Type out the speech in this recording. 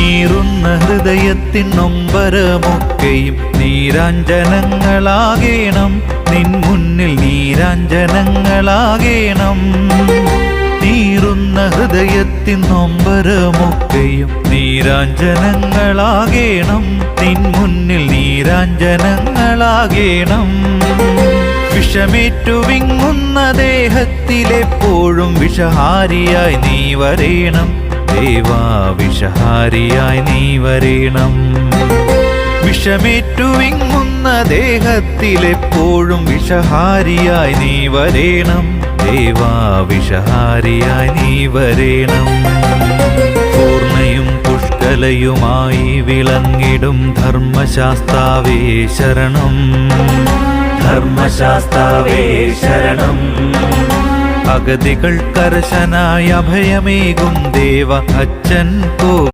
നീറുന്ന ഹൃദയത്തിൻ നൊമ്പരമൊക്കെയും നീരാഞ്ജനങ്ങളാകേണം, നിൻ മുന്നിൽ നീരാഞ്ജനങ്ങളാകേണം. നീറുന്ന ഹൃദയത്തിൻ നൊമ്പരമൊക്കെയും നീരാഞ്ജനങ്ങളാകേണം, നിൻ മുന്നിൽ നീരാഞ്ജനങ്ങളാകേണം. വിഷമേറ്റു വിങ്ങുന്ന ദേഹത്തിലെപ്പോഴും വിഷഹാരിയായി നീ വരേണം, ദേവാ വിഷഹാരിയായി നീ വരേണം. വിഷമേറ്റു വിങ്ങുന്ന ദേഹത്തിലെപ്പോഴും വിഷഹാരിയായി നീ വരേണം, ദേവാ വിഷഹാരിയായി നീ വരേണം. പൂർണ്ണയും പുഷ്കലയുമായി വിളങ്ങിടും ധർമ്മശാസ്താവേ ശരണം, ധർമ്മശാസ്താവേ ശരണം. അഗതികൾ കർശനായ അഭയമേകും ദേവ അച്ഛൻ